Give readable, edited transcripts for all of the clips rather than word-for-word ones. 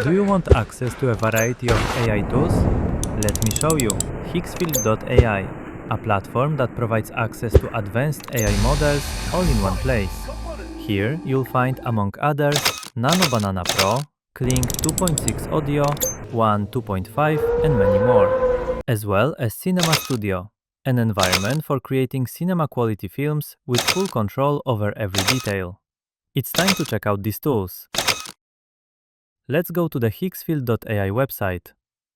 Do you want access to a variety of AI tools? Let me show you. Higgsfield AI, a platform that provides access to advanced AI models all in one place. Here you'll find, among others, Nano Banana Pro, Kling 2.6 Audio, One 2.5 and many more, as well as Cinema Studio, an environment for creating cinema-quality films with full control over every detail. It's time to check out these tools. Let's go to the Higgsfield AI website.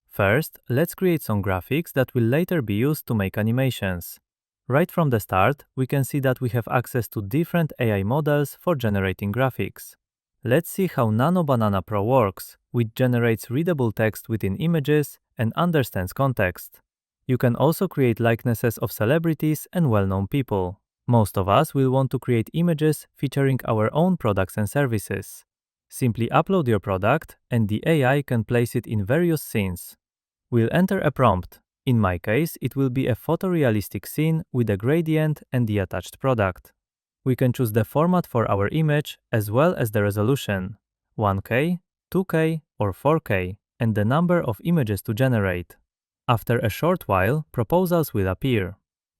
First, let's create some graphics that will later be used to make animations. Right from the start, we can see that we have access to different AI models for generating graphics. Let's see how Nano Banana Pro works, which generates readable text within images and understands context. You can also create likenesses of celebrities and well-known people. Most of us will want to create images featuring our own products and services. Simply upload your product and the AI can place it in various scenes. We'll enter a prompt. In my case, it will be a photorealistic scene with a gradient and the attached product. We can choose the format for our image as well as the resolution, 1K, 2K or 4K, and the number of images to generate. After a short while, proposals will appear.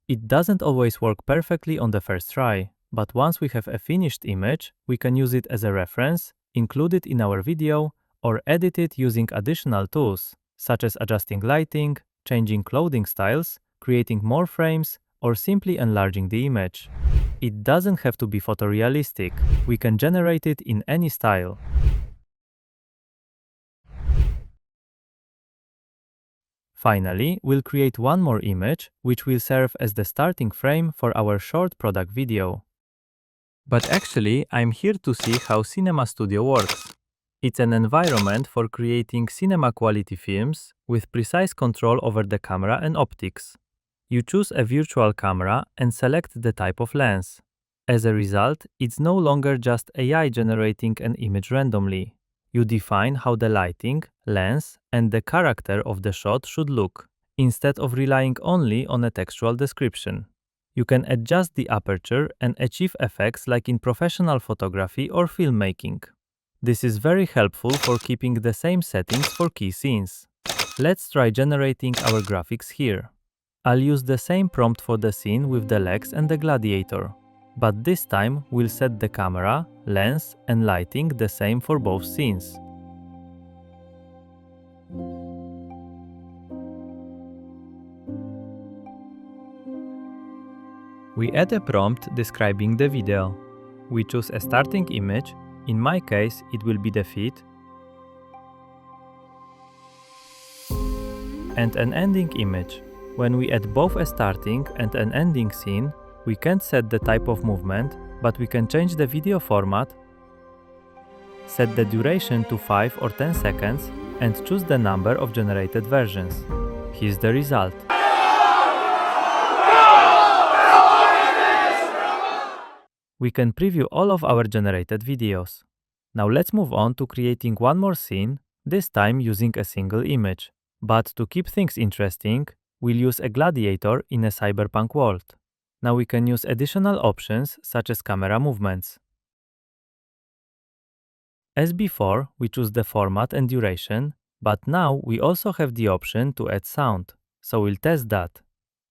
It doesn't always work perfectly on the first try, but once we have a finished image, we can use it as a reference, include it in our video, or edit it using additional tools, such as adjusting lighting, changing clothing styles, creating more frames, or simply enlarging the image. It doesn't have to be photorealistic, we can generate it in any style. Finally, we'll create one more image, which will serve as the starting frame for our short product video. But actually, I'm here to see how Cinema Studio works. It's an environment for creating cinema-quality films with precise control over the camera and optics. You choose a virtual camera and select the type of lens. As a result, it's no longer just AI generating an image randomly. You define how the lighting, lens, and the character of the shot should look, instead of relying only on a textual description. You can adjust the aperture and achieve effects like in professional photography or filmmaking. This is very helpful for keeping the same settings for key scenes. Let's try generating our graphics here. I'll use the same prompt for the scene with the legs and the gladiator, but this time we'll set the camera, lens, and lighting the same for both scenes. We add a prompt describing the video. We choose a starting image. In my case, it will be the feet, and an ending image. When we add both a starting and an ending scene, we can't set the type of movement, but we can change the video format, set the duration to 5 or 10 seconds, and choose the number of generated versions. Here's the result. We can preview all of our generated videos. Now let's move on to creating one more scene, this time using a single image. But to keep things interesting, we'll use a gladiator in a cyberpunk world. Now we can use additional options such as camera movements. As before, we choose the format and duration, but now we also have the option to add sound, so we'll test that.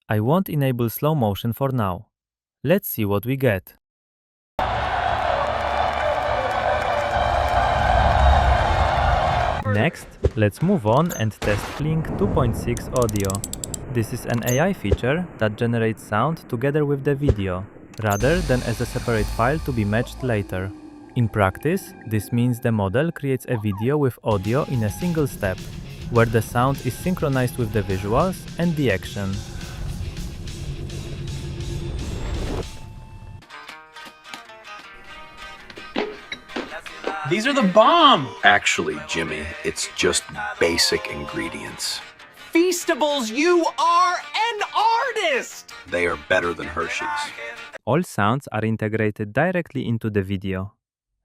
I won't enable slow motion for now. Let's see what we get. Next, let's move on and test Kling 2.6 Audio. This is an AI feature that generates sound together with the video, rather than as a separate file to be matched later. In practice, this means the model creates a video with audio in a single step, where the sound is synchronized with the visuals and the action. These are the bomb! Actually, Jimmy, it's just basic ingredients. Feastables, you are an artist! They are better than Hershey's. All sounds are integrated directly into the video.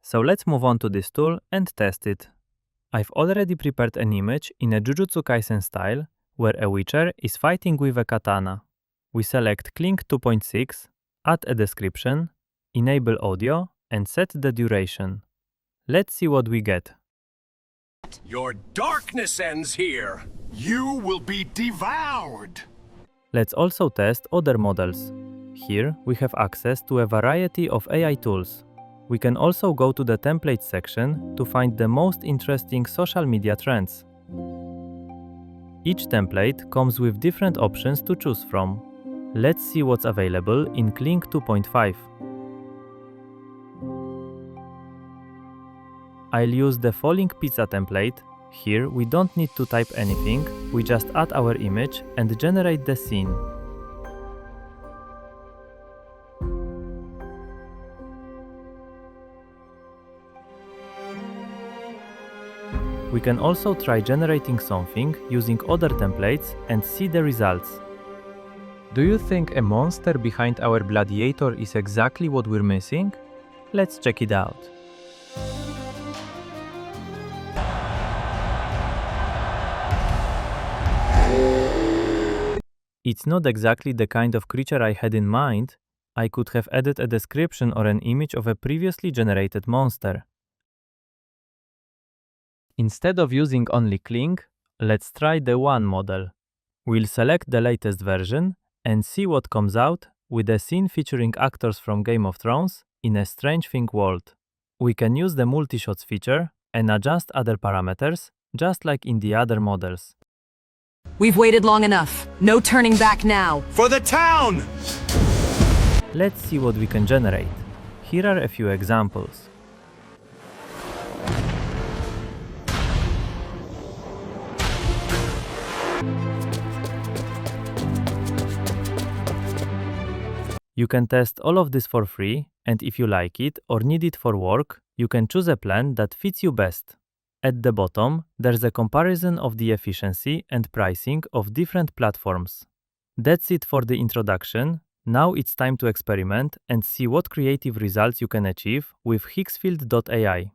So let's move on to this tool and test it. I've already prepared an image in a Jujutsu Kaisen style, where a witcher is fighting with a katana. We select Kling 2.6, add a description, enable audio, and set the duration. Let's see what we get. Your darkness ends here. You will be devoured. Let's also test other models. Here we have access to a variety of AI tools. We can also go to the templates section to find the most interesting social media trends. Each template comes with different options to choose from. Let's see what's available in Kling 2.5. I'll use the falling pizza template. Here we don't need to type anything, we just add our image and generate the scene. We can also try generating something using other templates and see the results. Do you think a monster behind our gladiator is exactly what we're missing? Let's check it out. It's not exactly the kind of creature I had in mind. I could have added a description or an image of a previously generated monster. Instead of using only Kling, let's try the One model. We'll select the latest version and see what comes out with a scene featuring actors from Game of Thrones in a Strange Thing world. We can use the multi-shots feature and adjust other parameters, just like in the other models. We've waited long enough. No turning back now. For the town! Let's see what we can generate. Here are a few examples. You can test all of this for free, and if you like it or need it for work, you can choose a plan that fits you best. At the bottom, there's a comparison of the efficiency and pricing of different platforms. That's it for the introduction. Now it's time to experiment and see what creative results you can achieve with Higgsfield AI.